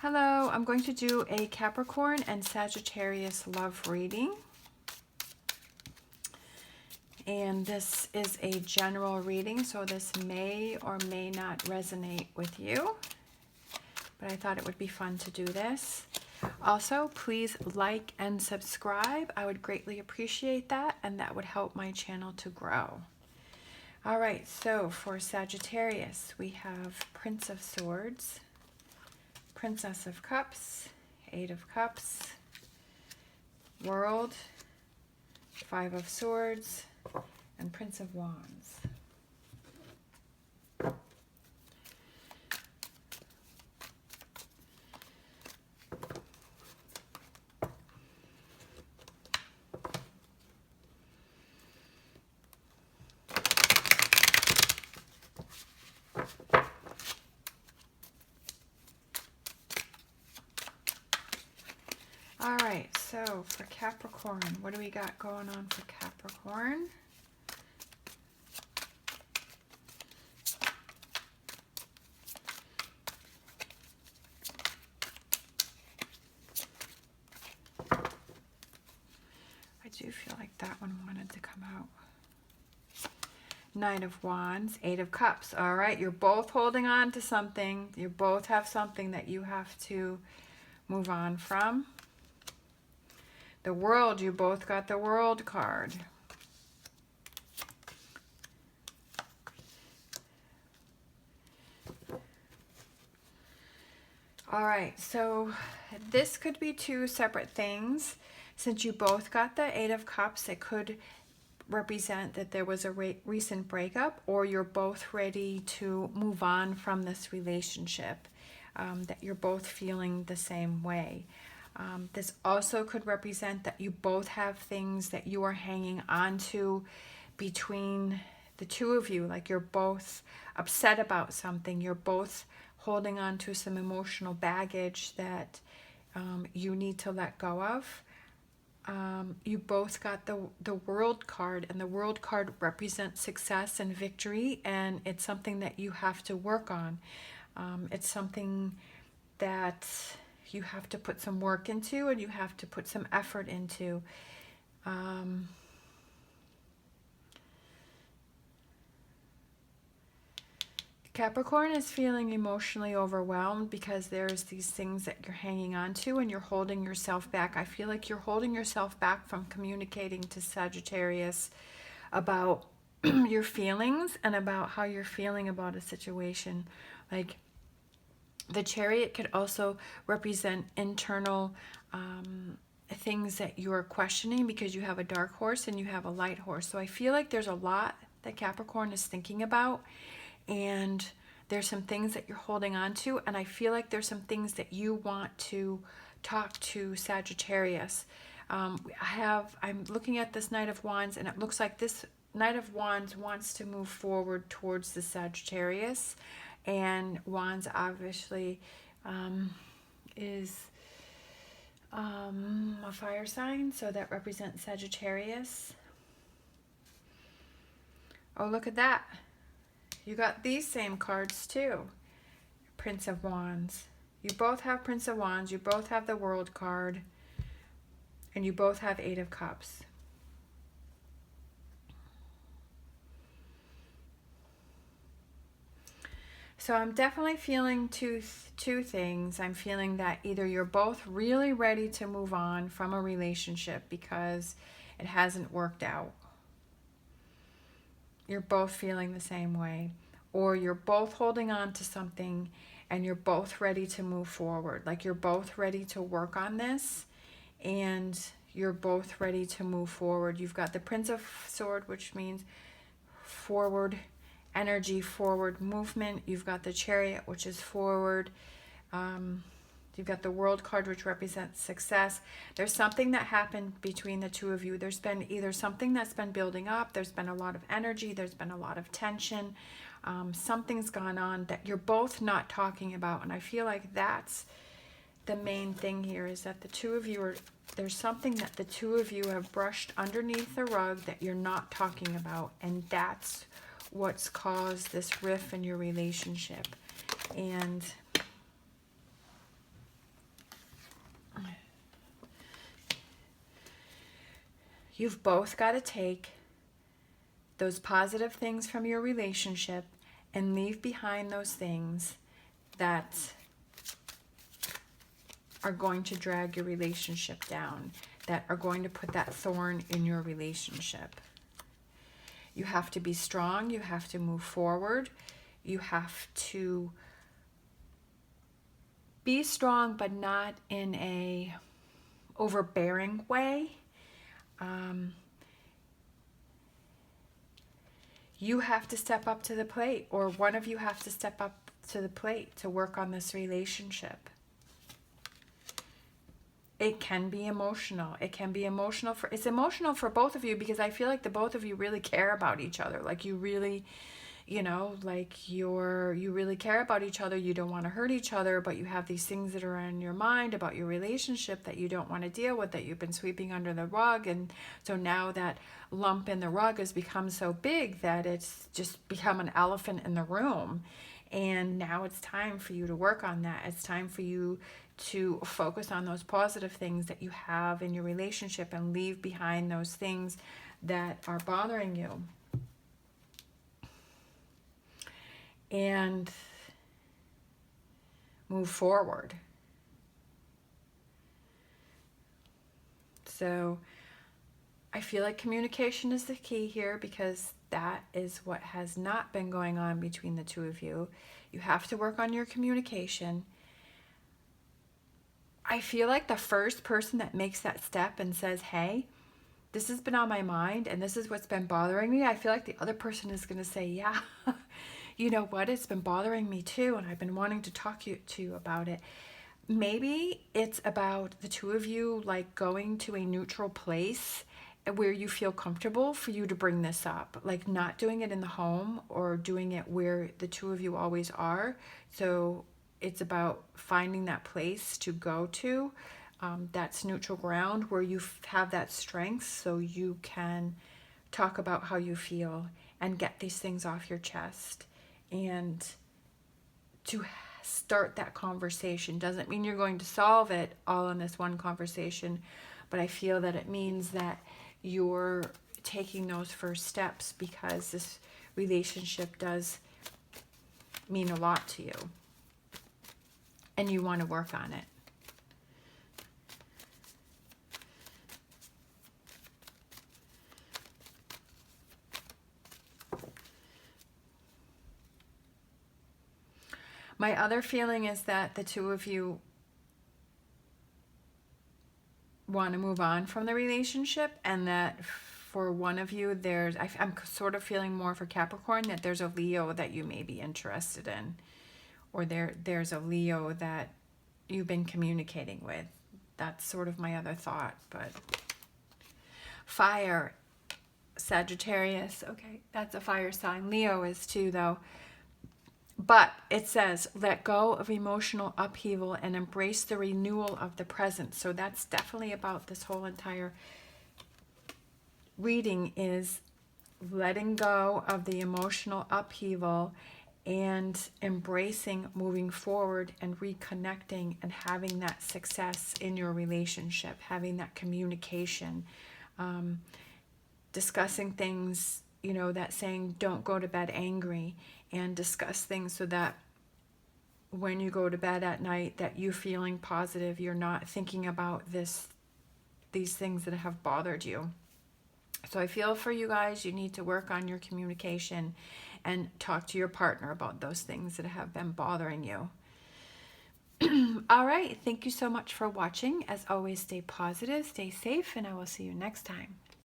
Hello, I'm going to do a Capricorn and Sagittarius love reading. And this is a general reading, so this may or may not resonate with you. But I thought it would be fun to do this. Also, please like and subscribe. I would greatly appreciate that, and that would help my channel to grow. All right, so for Sagittarius, we have Prince of Swords, Princess of Cups, Eight of Cups, World, Five of Swords, and Prince of Wands. All right, so for Capricorn, what do we got going on for Capricorn? I do feel like that one wanted to come out. Nine of Wands, Eight of Cups. All right, you're both holding on to something. You both have something that you have to move on from. The World, you both got the World card. All right, so this could be two separate things. Since you both got the Eight of Cups, it could represent that there was a recent breakup, or you're both ready to move on from this relationship, that you're both feeling the same way. This also could represent that you both have things that you are hanging on to between the two of you, like you're both upset about something, you're both holding on to some emotional baggage that you need to let go of. You both got the World card, and the World card represents success and victory, and it's something that you have to work on. It's something that you have to put some work into, and you have to put some effort into. Capricorn is feeling emotionally overwhelmed because there's these things that you're hanging on to, and you're holding yourself back. I feel like you're holding yourself back from communicating to Sagittarius about your feelings and about how you're feeling about a situation. Like, the Chariot could also represent internal things that you're questioning, because you have a dark horse and you have a light horse. So I feel like there's a lot that Capricorn is thinking about, and there's some things that you're holding on to, and I feel like there's some things that you want to talk to Sagittarius. I'm looking at this Knight of Wands, and it looks like this Knight of Wands wants to move forward towards the Sagittarius. And Wands obviously is a fire sign, so that represents Sagittarius. Oh, look at that. You got these same cards too. Prince of Wands. You both have Prince of Wands. You both have the World card. And you both have Eight of Cups. So I'm definitely feeling two things. I'm feeling that either you're both really ready to move on from a relationship because it hasn't worked out. You're both feeling the same way. Or you're both holding on to something and you're both ready to move forward. Like, you're both ready to work on this and you're both ready to move forward. You've got the Prince of Swords, which means forward energy, forward movement. You've got the Chariot, which is forward. You've got the World card, which represents success. There's something that happened between the two of you. There's been either something that's been building up, there's been a lot of energy, there's been a lot of tension. Something's gone on that you're both not talking about, and I feel like that's the main thing here, is that the two of you are, there's something that the two of you have brushed underneath the rug that you're not talking about, and that's what's caused this rift in your relationship. And You've both got to take those positive things from your relationship and leave behind those things that are going to drag your relationship down, that are going to put that thorn in your relationship. You have to be strong. You have to move forward. You have to be strong, but not in a overbearing way. You have to step up to the plate, or one of you have to step up to the plate to work on this relationship. It can be emotional. It can be emotional it's emotional for both of you, because I feel like the both of you really care about each other. Like you really, like you really care about each other. You don't want to hurt each other, but you have these things that are on your mind about your relationship that you don't want to deal with, that you've been sweeping under the rug. And so now that lump in the rug has become so big that it's just become an elephant in the room. And now it's time for you to work on that. It's time for you to focus on those positive things that you have in your relationship and leave behind those things that are bothering you. And move forward. So I feel like communication is the key here, because that is what has not been going on between the two of you. You have to work on your communication. I feel like the first person that makes that step and says, hey, this has been on my mind and this is what's been bothering me, I feel like the other person is going to say, yeah, you know what, it's been bothering me too, and I've been wanting to talk to you about it. Maybe it's about the two of you like going to a neutral place where you feel comfortable for you to bring this up, like not doing it in the home or doing it where the two of you always are. So it's about finding that place to go to, that's neutral ground where you have that strength, so you can talk about how you feel and get these things off your chest. And to start that conversation doesn't mean you're going to solve it all in this one conversation, but I feel that it means that you're taking those first steps, because this relationship does mean a lot to you and you want to work on it. My other feeling is that the two of you want to move on from the relationship, and that for one of you, I'm sort of feeling more for Capricorn that there's a Leo that you may be interested in, or there's a Leo that you've been communicating with. That's sort of my other thought. But fire, Sagittarius, okay, that's a fire sign. Leo is too, though. But it says, let go of emotional upheaval and embrace the renewal of the present. So that's definitely about this whole entire reading, is letting go of the emotional upheaval and embracing moving forward and reconnecting and having that success in your relationship, having that communication, discussing things, that saying, don't go to bed angry, and discuss things so that when you go to bed at night that you're feeling positive, you're not thinking about these things that have bothered you. So I feel for you guys, you need to work on your communication and talk to your partner about those things that have been bothering you. All right, thank you so much for watching. As always, stay positive, stay safe, and I will see you next time.